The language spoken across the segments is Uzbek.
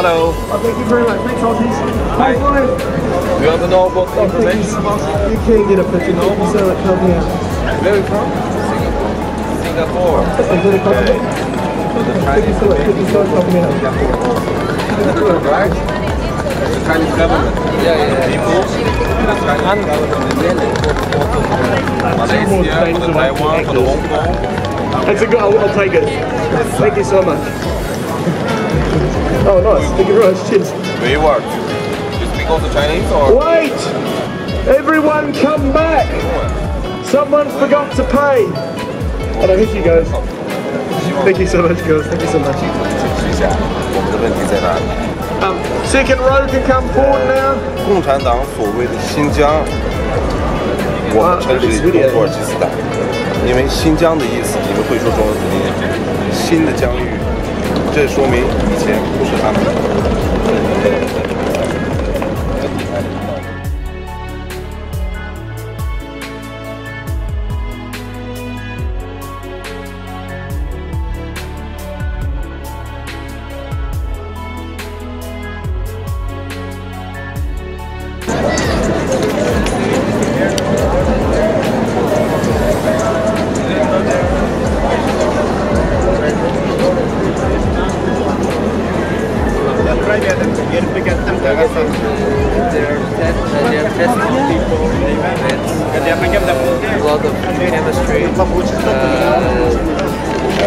Hello. Thank you very much. Thanks, Aussies. Hi. You want to know about information? You can get a picture. Thank you so much. Help me out. Where are you from? Singapore. Is it a compliment? Thank you so much. Thank you so much. Help me out. Right? The Chinese government. Yeah. People. The Chinese government. Malaysia, for the Taiwan, for the Hong Kong. That's a good. I'll take it. Thank you so much. Oh, nice. Thank you very much. Cheers. Where you work? You speak also Chinese or? Wait! Everyone come back! Someone forgot to pay! Oh no, here she goes. Thank you so much, girls. Thank you so much. Second row can come forward now. 共产党所谓的新疆，我们称之为土耳其斯坦，因为新疆的意思，你们会说中文肯定新的疆域，这说明以前不是他们的。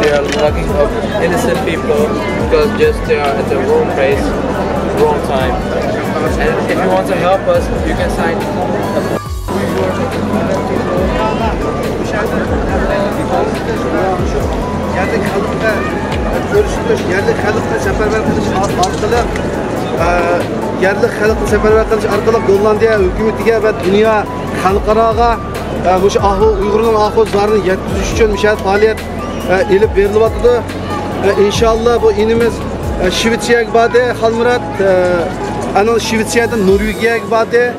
They are locking up innocent people because just they are at the wrong place, wrong time. And if you want to help us, you can sign. Yerlik halkla görüşülür, yerlik halkla seferber kılış orqali yerlik halkla seferber kılış orqali Gollandiya hukumatiga va dunyo xalqaroga o'sha Uyg'urning ahvolarini yetkazish uchun mishal faoliyat elib berilyapti. İnşallah bu inimiz Shvetsiyaga bordi, Xalmurat ana Shvetsiyadan Norvegiyaga bordi,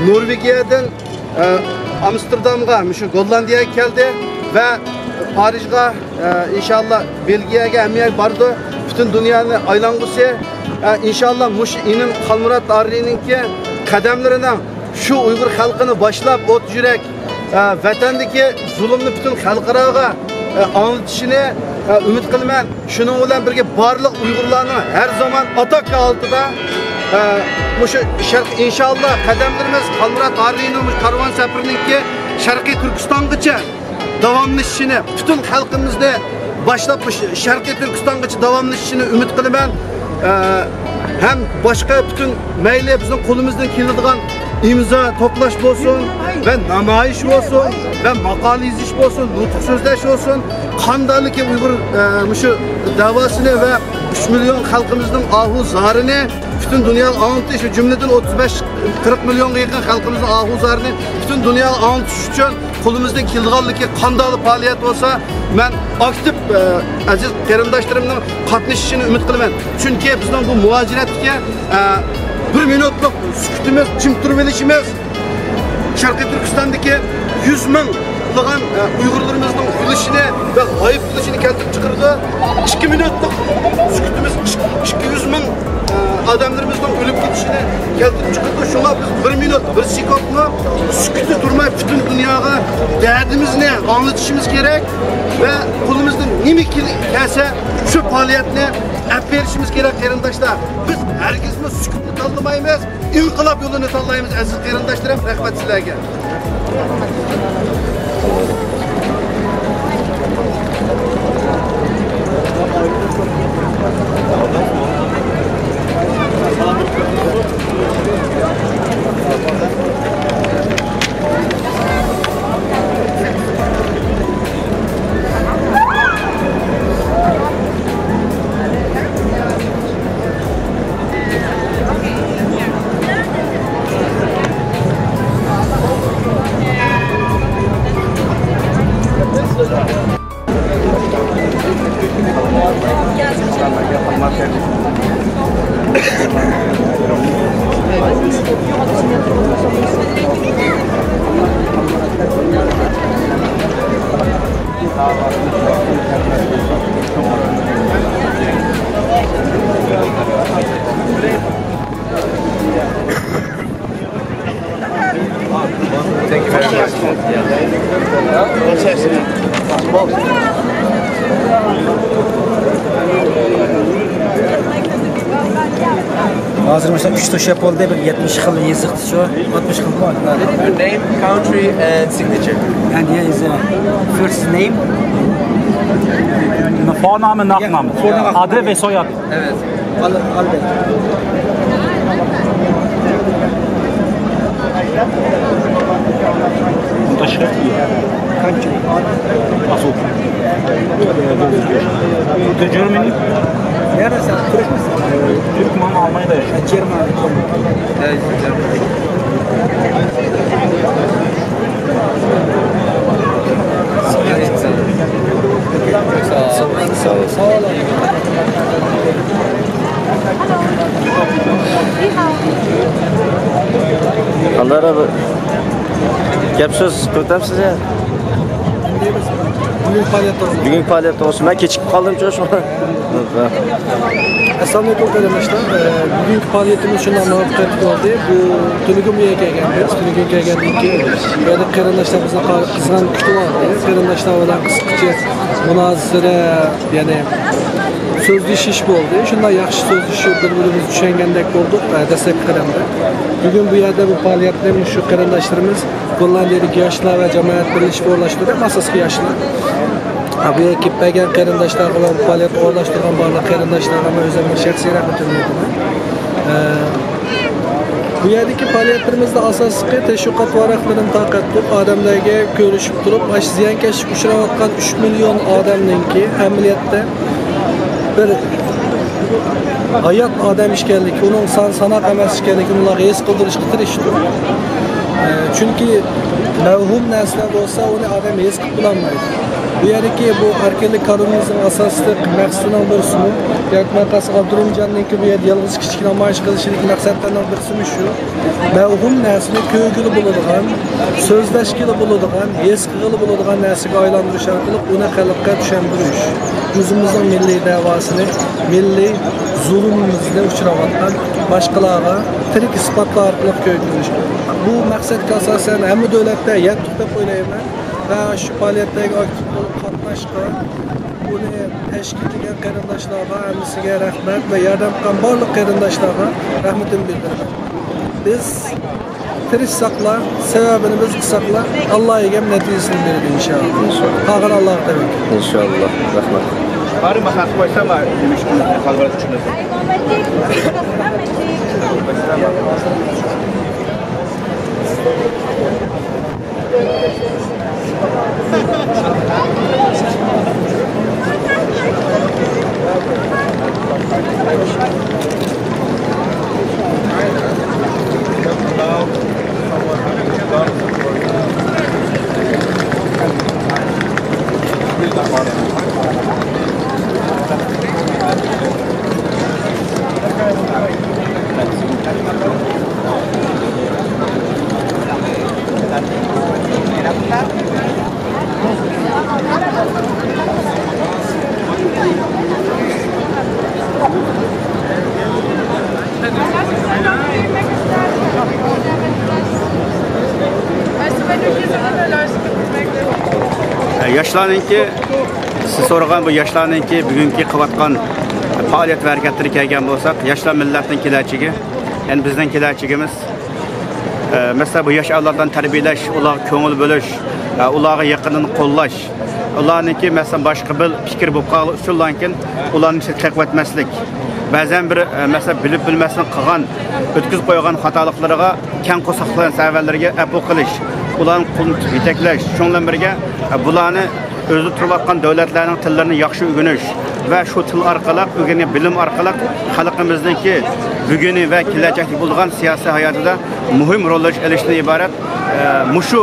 Norvegiyadan Amsterdamga, shu Gollandiyaga keldi va Parijga, inşallah Belgiyaga hammaga bordi. Butun dunyoni aylangusi, inşallah mush inim Xalmurat Arrininki qadamlaridan shu Uyg'ur xalqini boshlab o't yurak vatandagi zulmni butun xalqaroga anlatishini umid qilaman. Shuning bilan birga barliq Uyg'urlarni har zaman atak altida mushu inshaalloh qadamlarimiz Xalmurat Arrining karvon safariniki Sharqiy Turkistongacha davomlashishini, butun xalqimizni boshlab Sharqiy Turkistongacha davomlashishini umid qilaman. Hem boshqa butun mayli bizning qo'limizdan keladigan imzo to'plash bo'lsin va namoyish bo'lsin va maqola yozish bo'lsin, nutq so'zlash bo'lsin, qandaliki Uyg'ur shu davosini va 3 million xalqimizning ahu zarini butun dunyoga anglatish, jumladan 35-40 millionga yaqin xalqimizning ahu zarini butun dunyoga anglatish uchun qo'limizdan kelganligi qanday faoliyat bo'lsa, men aktiv aziz qarindoshlarimning qatnashishini umid qilaman. Chunki bizning bu muajiratga 1 minutlik sukutimiz, jim turib olishimiz Sharqiy Turkistondagi 100 minglagan Uyg'urlarimizning o'lishini va g'oyib bo'lishini keltirib chiqardi. 2 minutlik sukutimiz 200 ming adamlarımızdan ölüp gitişini keltirib chiqardi. Şuna biz 1 minut, 1 sekundni sukutda turmay butun dunyoga dardimizni anlatishimiz kerak va qo'limizdan nima kelsa shu faoliyatni olib berishimiz kerak qarindoshlar. Biz hargizmi sukutni tanlamaymiz, inqilob yo'lini tanlaymiz aziz qarindoshlarim. Rahmat sizlarga. you very much. Hazır mesela 3 toş yapıldı, bir 70 xil yeziqdi şu, 60 xil var. Your name, country, and signature. And here is first name. Vorname, Nachname. Adı ve soyad. Evet. Albert. Unterschrift. Country. Achso. Germany. Neresi? Türk müsün? Türkmen Almanya'da yaşıyor. German. Evet. Sağ olun. Allah abi. Gap söz ko'tamsiz ya. Bugun faaliyat olsun. Ben kechikib qoldim şu. Assalomu alaykum qarindoshlar. Bugungi faaliyetimiz shundan muvaffaqiyat bo'ldi. Bu Tunigumga kelganmiz. Tunigumga kelgandan keyin bu yerda qarindoshlar bizni qizg'in kutib oldi. Qarindoshlar bilan qisqacha munozara, ya'ni so'zlashish bo'ldi. Shunday yaxshi so'zlashib bir-birimizni tushungandek bo'ldik. Dastlabki qadamda. Bugun bu yerda bu faaliyatlarni shu qarindoshlarimiz Gollandiyadagi yoshlar va jamoat birlashib o'rlashtirdi, asosiy yoshlar. Bu yerga kelgan qarindoshlar bilan faoliyat o'rlashtirgan barcha qarindoshlarga men o'zimning shaxsiy rahmatimni aytaman. Bu yerdagi faoliyatimizda asosiy tashviqot varaqlarini tarqatib, odamlarga ko'rishib turib, ziyonkashlik uchrayotgan 3 million odamninki amaliyotda bir hayot odam ekanligi, uning sanoq emas ekanligini ularga his qildirishga tirishdi. Chunki mavhum narsa bo'lsa, uni odam his qilib bilolmaydi. Bu yerdagi bu erkinlik qonunimizning asosiy maqsadining birisi, yoki maqsadi Abdurumjonninki bu yerda yolg'iz kichik namoyish qilishlik maqsadlarining birisi shu. Mavhum narsani ko'ngili bo'ladigan, so'zlashgili bo'ladigan, his qilgili bo'ladigan narsaga aylantirish orqali uni xalqqa tushuntirish. O'zimizning milliy davosini, milliy zulmimizga uchrayotgan boshqalarga tirik isbotlar orqali ko'rsatish. Bu maqsadga asosan hamma davlatda yetib deb o'ylayman. Va shu faoliyatdagi aktiv bo'lib qatnashgan, buni tashkil qilgan qarindoshlarga hammasiga rahmat va yordam qilgan barcha qarindoshlarga rahmatimni bildiraman. Biz tirishsaqlar, sababini biz qilsaqlar, Alloh egam natijasini beradi inshaalloh. Qolgan Allohga tavakkal. İnşallah. Rahmat. Bari masaj qo'ysam, demiştim, xalqaro tushunadi. Yoshlarninki siz so'ragan bu yoshlarninki bugungi qilayotgan faoliyat va harakatlariga kelgan bo'lsak, yoshlar millatning kelajagi, ya'ni bizning kelajagimiz. Mesela bu yosh avlodlarni tarbiyalash, ularga ko'ngil bo'lish, ularga yaqinini qo'llash, ularniki mesela boshqa bir fikr bo'lib qolgan usullardan ularni taqvatmaslik. Ba'zan bir mesela bilib bilmasdan qilgan, o'tkazib qo'ygan xatoliklarga, kang qo'saqlagan savollarga afv qilish, ularni qo'lni yetaklash, shundan birga bularni o'zi turayotgan davlatlarning tillarini yaxshi o'rganish va shu til orqali, o'rgangan bilim orqali xalqimizningki buguni va kelajakda bo'lgan siyosiy hayotida muhim rol o'ynashdan iborat mushu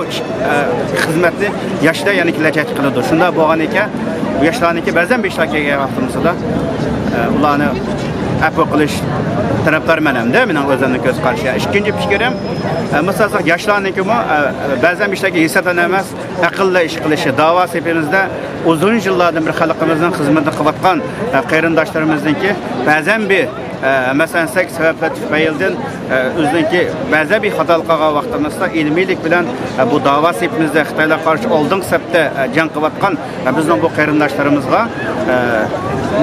xizmatni yoshlar ya'ni kelajak qiladi. Shunda bo'lgan ekan, bu yoshlarniki ba'zan beshlar kelgan vaqtimizda ularni afv qilish tarafdormanamda, mening o'zimning ko'z qarashim. Ikkinchi fikrim, masalan, yoshlarniki ba'zan ishlarga hisobdan emas, aqlli ish qilishi. Da'vo sepimizda uzun yillardan bir xalqimizning xizmatini qilayotgan qarindoshlarimizninki ba'zan bir masalansak sabablar tufaylidan o'zininki ba'zi bir xatoliklarga vaqtimizda ilmiylik bilan bu da'vo sepimizda Xitoyga qarshi oldingi safda jang qilayotgan bizning bu qarindoshlarimizga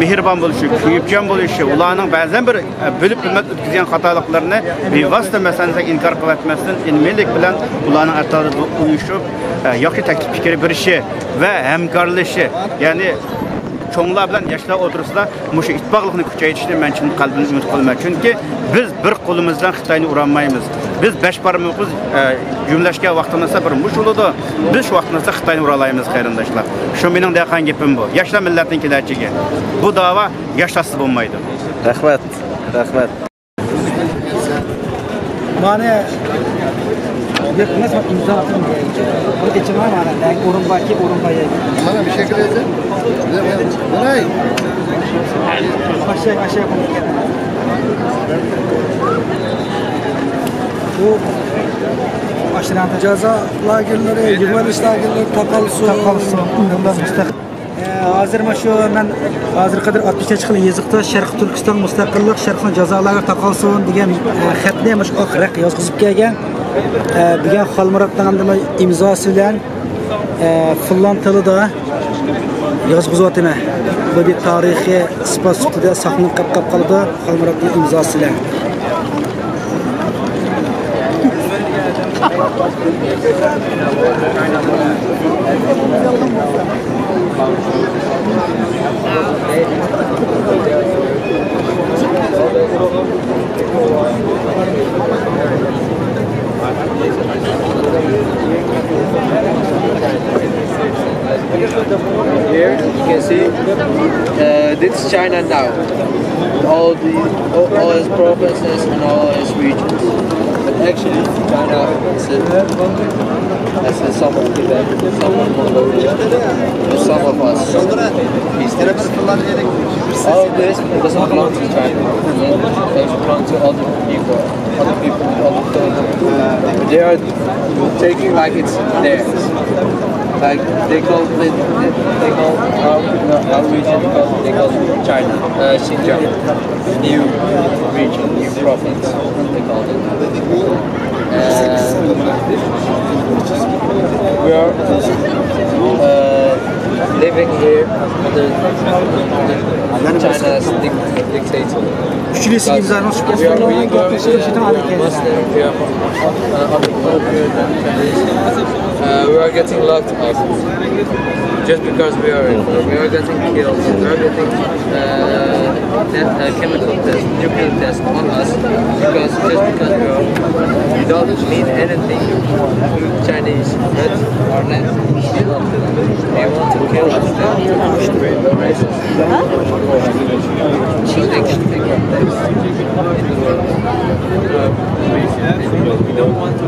mehribon bo'lishi, kuyibjon bo'lishi, ularning ba'zan bir bilib bilmay o'tkazgan xatoliklarni bevosita masalansak inkor qilayotmasdan ilmiylik bilan ularning atrofida uyushib yaxshi taklif fikr berishi va hamkorlashi, ya'ni cho'nglar bilan yoshlar o'tirsizlar, mushu ittifoqlikni kuchaytirishni men chin qalbimdan umid qilaman. Chunki biz bir qo'limizdan Xitoyni urolmaymiz. Biz besh barmoqimiz jumlashga vaqtimizda bir mushulida biz shu vaqtimizda Xitoyni uralaymiz qarindoshlar. Shu mening degan gapim bu. Yoshlar millatning kelajagi. Bu da'vo yoshlarsiz bo'lmaydi. Rahmat. Rahmat. Mana yetmez imza atın. O geçen var mana da orun baki orun bayı. Mana bir şey kıracak. Bunay. Aşağı koyun. Bu aşıran Ceza lagerleri, yuvalish lagerleri taqalsın. bundan müstakil. Hazır mı şu ben hazır kadar 60 yıl yazıqda Şarq Türkistan müstakillik Şarqın jazaları taqalsın degan xatni mush oxiraq yozg'izib kelgan. Degan Xalmuratdan hamda imzosi bilan Finland tilida yozg'izib o'tma. Bu bir tarixiy isbot sifatida saqlanib qoldi Xalmuratning imzosi bilan. Here you can see this is China now. All its provinces and all its regions. But actually China is some of Tibet, some of Mongolia, and some of us. All this doesn't belong to China. It belongs to other people, other countries. They are taking like it's theirs. Like they call our region they call it China, Xinjiang, new region, new province. They call it. We are living here under China's dictator. We are Uyghur, Muslim, we are we are getting locked up just because we are getting killed. We are getting chemical test, nuclear test on us because we don't mean anything to Chinese, but our land. They want to kill us. They want to destroy the races. So they can take our place in the world. We don't want to.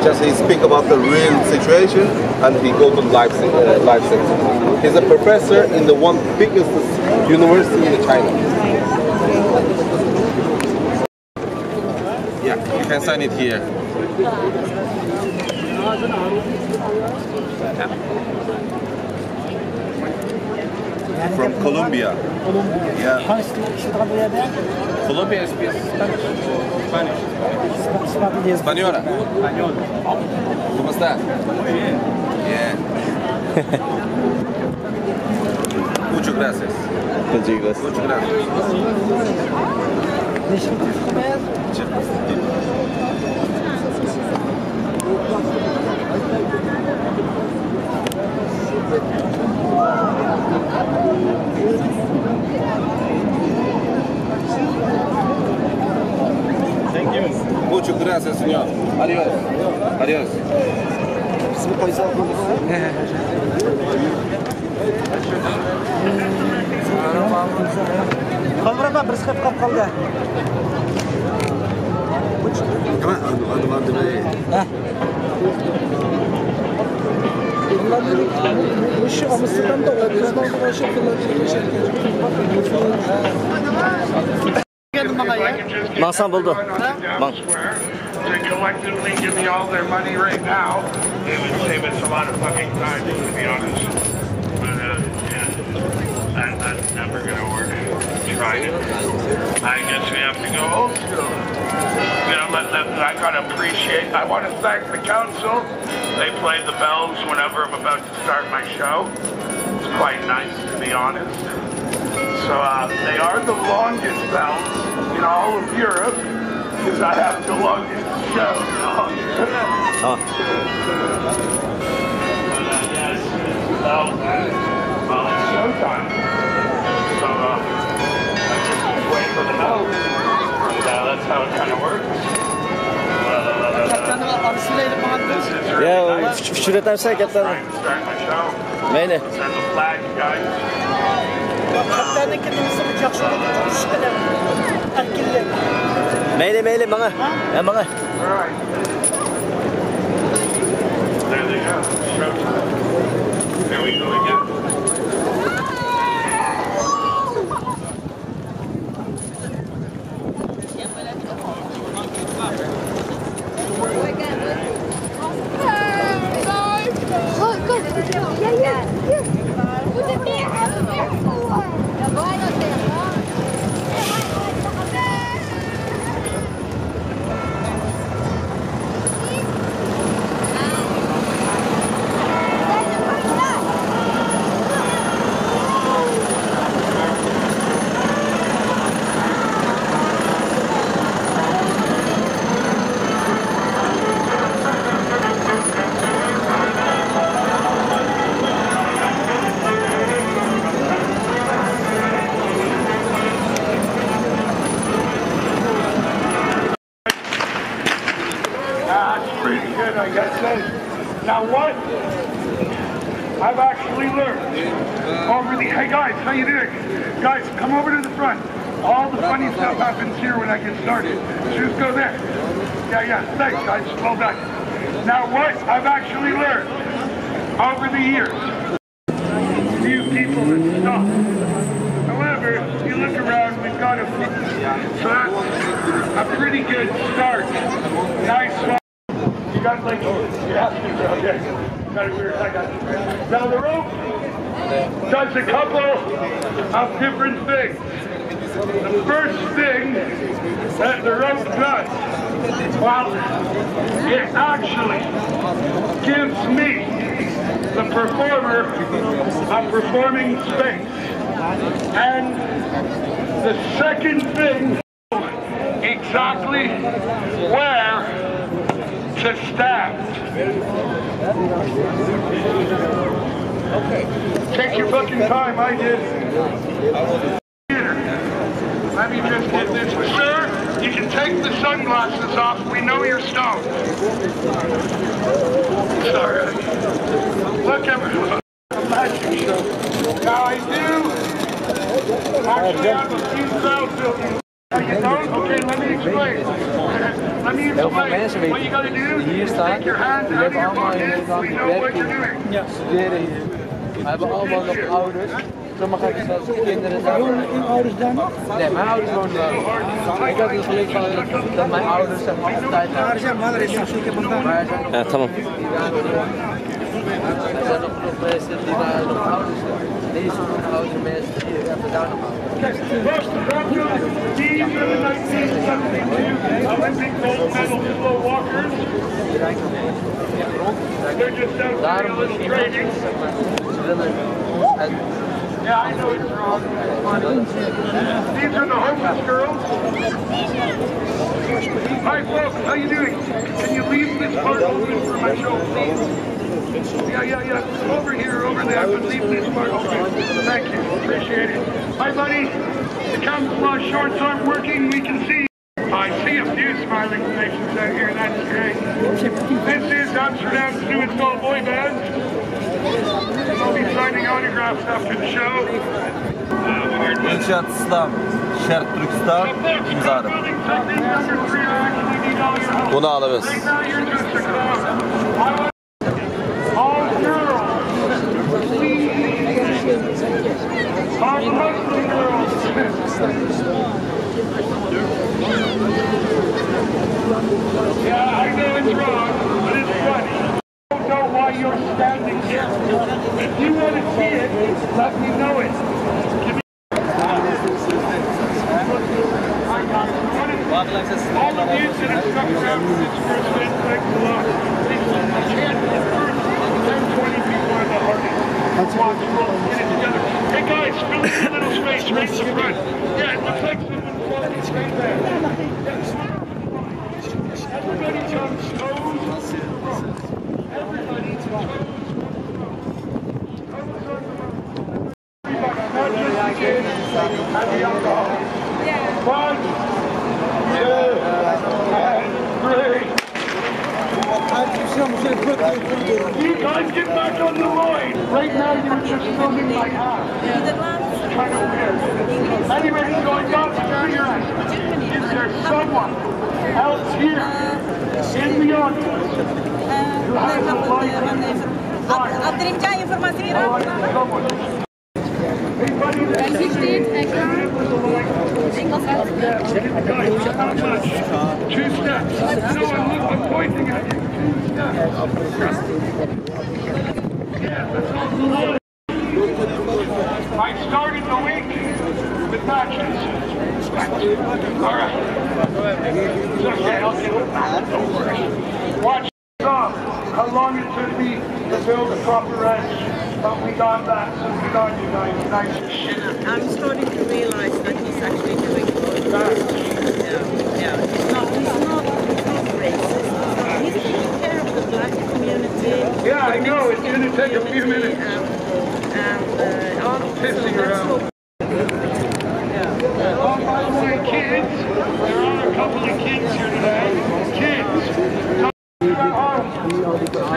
Just he speak about the real situation and he go to life sector. He's a professor in the one biggest university in China. Yeah, you can sign it here. From Colombia. Yeah. Colombia speaks Spanish. Española. ¿Cómo está? Bien. Muchas gracias. Muchas gracias. Muchas gracias. Thank you. Muchas gracias, señor. Adiós. Adiós. Kaldıramam, bir sıkıp kap kaldı. Bu şu Amsterdam'da var. Bizden sonra şu Mahsan buldu. Bak. To collectively give me all their money right now, it would save us a lot of fucking time, to be honest. But yeah, that's never gonna work. Tried it. I guess we have to go old school. You know, I gotta appreciate. I want to thank the council. They play the bells whenever I'm about to start my show. It's quite nice, to be honest. So they are the longest bells in all of Europe. Because I have the longest show. Yes. Well, it's showtime. So I just wait for the note. That's how it kind of works. Ya şuradan say kaptan. Start my show. Meyne. Send the flag, guys. Meyne bana. Ya bana. All right. There they go. Showtime. There we go again. Now what I've actually learned over the, hey guys, how you doing? Guys, come over to the front. All the funny stuff happens here when I get started. Shoes go there. Yeah, thanks guys, well done. Now what I've actually learned over the years, few people that stop. However, you look around, we've got so that's a pretty good start. Nice one. You got like, yeah, okay. Kind of weird, I got you. Now the rope does a couple of different things. The first thing that the rope does, well, it actually gives me, the performer, a performing space. And the second thing, exactly where to stand. Okay. Take your fucking time, I did. Let me just get this. Sir, you can take the sunglasses off. We know you're stoned. Sorry. Look, everyone. Magic show. Now I do actually have a few crowd buildings. You don't? Okay, let me explain. Let me explain. What you gotta do is take your hands out of your pockets. We know what you're doing. Ja, studeren hier. We hebben allemaal nog ouders. Sommigen hebben zelfs kinderen. Wonen uw ouders daar nog? Nee, mijn ouders wonen daar. Ik had het geluk van dat mijn ouders zeg maar op tijd waren. Arıza, mal resim, şu ki bundan. Ha tamam. zijn nog mensen die daar nog ouders zijn. Deze oudere mensen die hebben daar nog ouders. These are the 1972 Olympic gold medal slow walkers. They're just out there a little training. Yeah, I know it's wrong. These are the homeless girls. Hi folks, how you doing? Can you leave this part open for my show, please? Yeah. Over here, over there, but leave this part open. Thank you, appreciate it. Hi buddy, the camouflage shorts aren't working, we can see. I see a few smiling faces out here, that's great. This is Amsterdam's newest all boy band. I'll be signing autographs after the show. İnşaat İslam, Şerq Türkistan imzalı. Bunu alırız. Yeah, I know it's wrong, but it's funny. I don't know why you're standing here. If you want to see it, let me know it. All of you that have stuck around for this first event, thanks a lot. I can't get first 10, 20 people in the hardest. Watch, we'll get it together. Hey guys, fill in a little space right in the front. Yeah, it looks like someone's walking right there. Everybody comes toes to the rope. Everybody toes to the rope. Not just the kids and the alcohol. 1, 2, and 3. You guys get back on the line. Right now you're just filming my half. Kind of weird. Anyway, so I got to figure out, is there someone else here in the audience who has a license? Отримча информация вира. Two steps. No, I'm pointing at you. I started the week with matches. All right. It's okay, I'll get it back. Don't worry. Watch off how long it took me to build a proper edge. But we got that, so we got you guys. Nice shit. I'm starting to realize that he's actually doing good. Yeah. He's not racist. He's taking care of the black community. Yeah, I know. It's going to take a few minutes. Pissing around. Oh, by the way, kids, there are a couple of kids here today. Kids.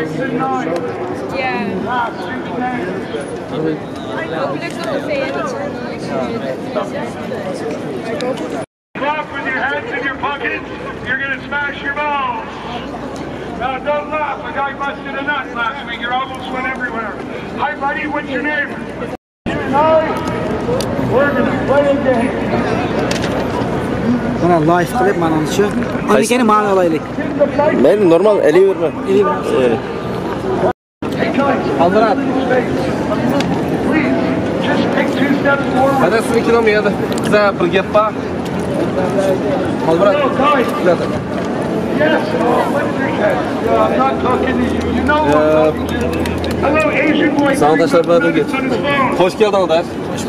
6 and 9. Yeah. Clap with your hands in your pockets. You're going to smash your balls. Now, don't laugh. A guy busted a nut last week. Your almost went everywhere. Hi, buddy. What's your name? We're going to play a game. Bana live qilib mana shu. Anikani ma'no olaylik. Men normal 50 verma. 50 verma. Aldirat. Please, just take 2 steps forward. Hadi siz ikki nomga hadi. Qiza bir gap bor. Aldirat. Yes, what's your head? I'm not talking to you. You know what I'm talking to. Hello, Asian boy. Hoş geldin Adar.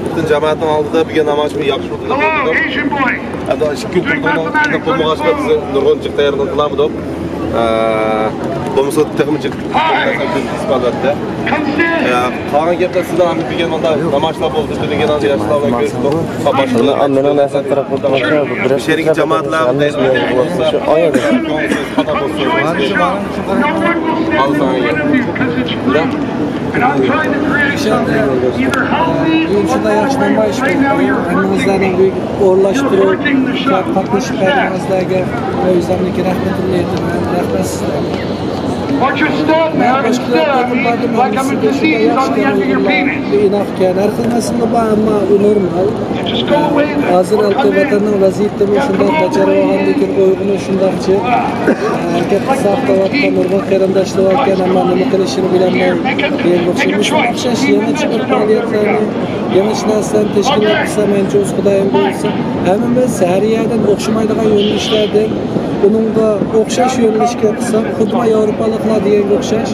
Bütün cemaatin aldığı bir namoz mı yapmış oldu? Hello, Asian boy. Hadi şu gün tuttuğumuz bulmağaçta bizi nurgun çıktı yerine kılamıdı. Bulmuşsa tekmicik ispalatı. Kalan gepler sizden Ahmet Bilgen onda namazlar oldu. Bütün genel yaşlarla görüştük. Başını annenin nasıl tarafından bir şerik cemaatler de şu ayada hata bozuldu. Al sana gel. Şunda yaxshilanmay ish hammamizlarning büyük o'rlashtirib qatnashib berganingizlarga o'zimniki rahmatini aytaman. Rahmat sizlarga. Watch your step, man. Step. Like I'm a disease on the end of your penis. Just go away then. Hazır vatanın vaziyetini şundan kaçırılan lekin o'yg'ini shundaqchi erkak saqlayotgan nurg'un qarindoshlayotgan ammo nima qilishini bilolmay o'xshash yana chiqib faoliyatlarni yana narsalarni tashkil qilsa menimcha o'z xudoyim bo'lsa hammamiz sariyadan o'xshamaydigan yo'nalishlardan bunga o'xshash yo'nalishga qilsak xuddi yevropaliklar deganga o'xshash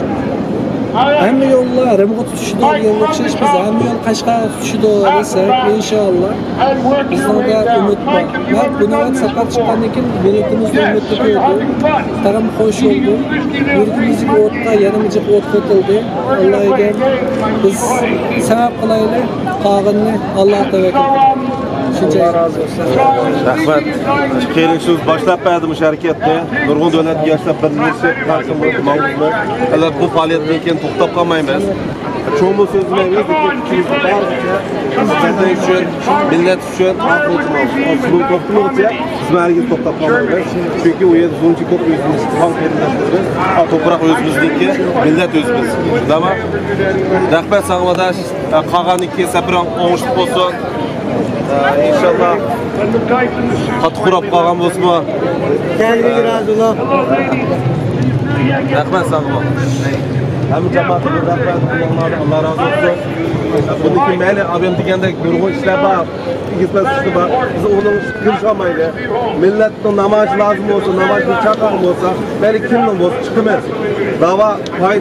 hamma yo'llar rimga tutishdi deganga o'xshash biz hamma yo'l qashqarga tutishdi desak inshaalloh bizlarda umid bor man buni safar chiqqandan keyin millatimizni umidni ko'rdim tag'in xo'sh oldi yurtimizga o'tqa yana jiq o't qo'tildi allohga biz sabab qilaylik qog'inni alloh tavakkal shuncha rozi bo'lsin rahmat keling so'z boshlab berdim o'sha harakatni nurg'un davlat yoshlar birlashib qarshi bo'lmoqda albatta bu faoliyatdan keyin to'xtab qolmaymiz cho'mi so'zlaymiz vatan uchun millat uchun bu to'xtamizcha biz hargiz to'xtab qolmaymiz chunki u yerda buncha ko'p o'zimiz qon qarindoshlarimiz to'proq o'zimizniki millat o'zimiz tamom rahmat sog'madash qolganniki safiron o'ngishli bo'lsin inshaalloh qattiq qurab qolgan bo'lsa rahmat sog'lom hamma jamoatga rahmat alloh razı olsun buniki mayli odam degandek nurg'un ishlar bor yigitlar bor biz uni kirisholmaydi millatning namoyishi lozim bo'lsa namoyishni chaqirib bo'lsa mayli kimning bo'lsa chiqamiz da'vo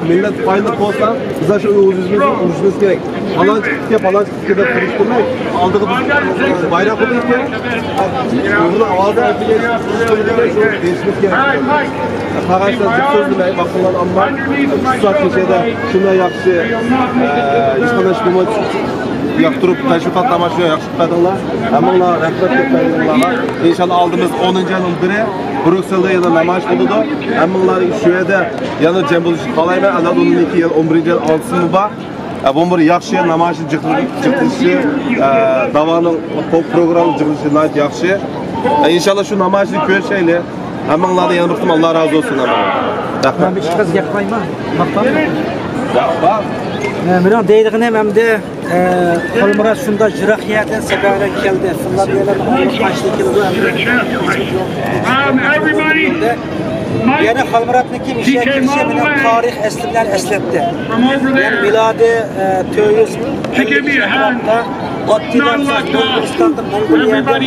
millat foyda bo'lsa biz shu o'zimizni urishimiz kerak falon chiqibga deb turishtirmay oldiga biz bayroq qo'yib buni ovozi deyishimiz kerak qog'ozda so'z demay vaqtlar amma soat kechada shunday yaxshi hech qanday bo'lmaydi yoqtirib tashviqot tomosha yaxshi qiladilar hammalar rahmat aytadilar inshaalloh oldimiz 10-yilning biri Brukselda yana namoyish bo'ladi hammalar shu yerda yana jam bo'lishni xohlayman alloh 12-yil 11-yil 6-simi bor bu bir yaxshi namoyish chiqilishi davoning programma chiqilishi yaxshi inshaalloh shu namoyishni ko'rishaylik hammalardan yana bir alloh razı olsun rahmat bir qiz gap qo'yma men deydig'im hamda Xolmurat shunda Jiraqiyadan safarga keldi Finlandiyadan qashli keldi yana Xolmuratniki mishiga kirishi bilan tarix aslidan eslatdi yani milodi 450 Ottilar O'zbekistonda Mongoliyadan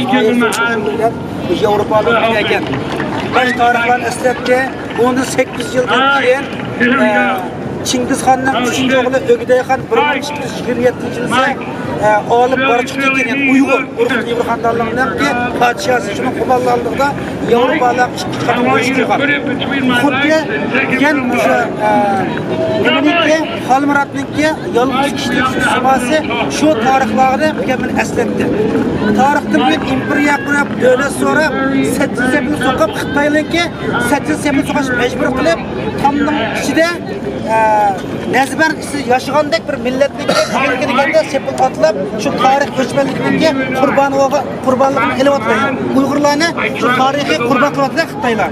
Yevropadan kelgan baş tarixlarni eslatdi 18 yildan keyin Chingizxonning 3-o'g'li O'g'dayxon 1827-yilda olib borib chiqdi ekan Uyg'ur Uyg'ur xonadonlarininki podshosi shuni qurollanligida Yevropalar chiqqan bo'lishgan. Xuddi gen o'sha nimaniki Xolmuratniki yolg'iz kishilik suhbati shu tarixlarni men eslatdi. Tarixda bu imperiya qurib davlat so'rab Satsepni so'qib Xitoylarga Satsepni so'qish majbur qilib tomning ichida Nazbar yaşagandek bir milletlik deganda sepil atlab şu tarix göçmenligiga qurbonligini qilyapti. Uyg'urlarni şu tarixiy qurbon qilyapti Xitoylar.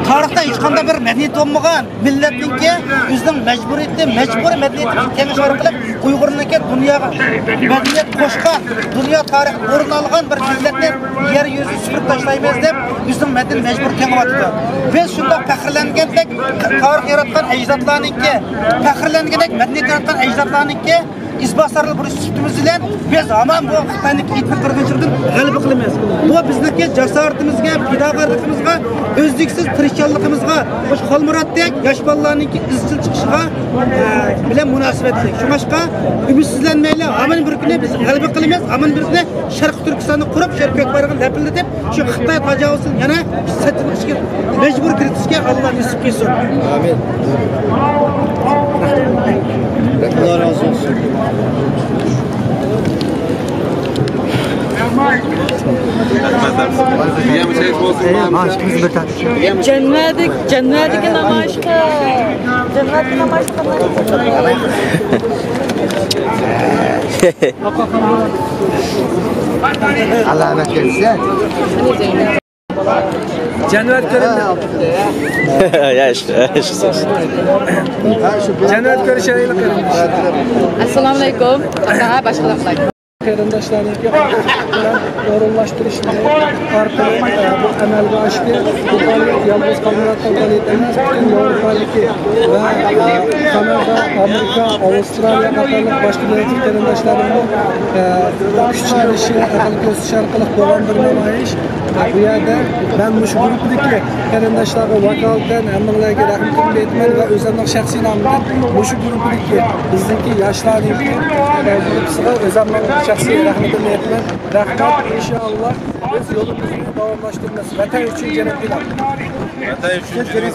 Tarixda hech qanday bir madaniyat bo'lmagan millatniki o'zining majburiyati, majburiy madaniyatini kengash orqali Uyg'urlarga dunyoga madaniyat qo'shgan, dunyo tarixi o'rin olgan bir millatni yer yuzi supurib tashlaymiz deb o'zining madaniyat majbur kengayapti. Biz shunda faxrlangandek tarix yaratgan ajdodlarniki, faxrlangandek madaniyat yaratgan ajdodlarniki isbosarli bir sutimiz bilan biz hamon bu Xitoyniki itni qirg'inchilikdan g'alaba qilamiz. Bu bizniki jasoratimizga, fidokorligimizga, o'zliksiz tirishchanligimizga, o'sha Xolmuratdek yosh bolalarniki izchil chiqishiga bilan munosabatli. Shunga umidsizlanmaylik. Hamon bir kuni biz g'alaba qilamiz. Hamon bir kuni Sharq Turkistonni qurib, Sharqiyat bayrog'ini lapillatib, shu Xitoy tajovuzini yana satilishga majbur kiritishga Alloh nasib qilsin. Amin. Allah razı olsun. Cennetdeki namoyishga Allah rahmet eylesin. Januat ko'rindi. Januat ko'rishaylik qarindoshlar. Assalomu alaykum. Ha, boshqalar. Qarindoshlarniki bilan o'rinlashtirishni orqali bu amalga oshdi. Bu faoliyat yolg'iz qolmayotgan faoliyat emas, butun Yevropadagi va Kanada, Amerika, Avstraliya qatorliq boshqa davlat qarindoshlarimning kuch chiqarishi, aql ko'rsatish orqali bo'lgan bir namoyish. Bu yerda men mush guruhdagi qarindoshlarga vakolatan hammalarga rahmat aytman va o'zimning shaxsiy nomimdan mush guruhdagi bizniki yoshlarniki o'zimning shaxsiy rahmatini aytman. Rahmat, inshaalloh biz yo'limizni davomlashtiramiz. Vatan uchun janob Vatan uchun janob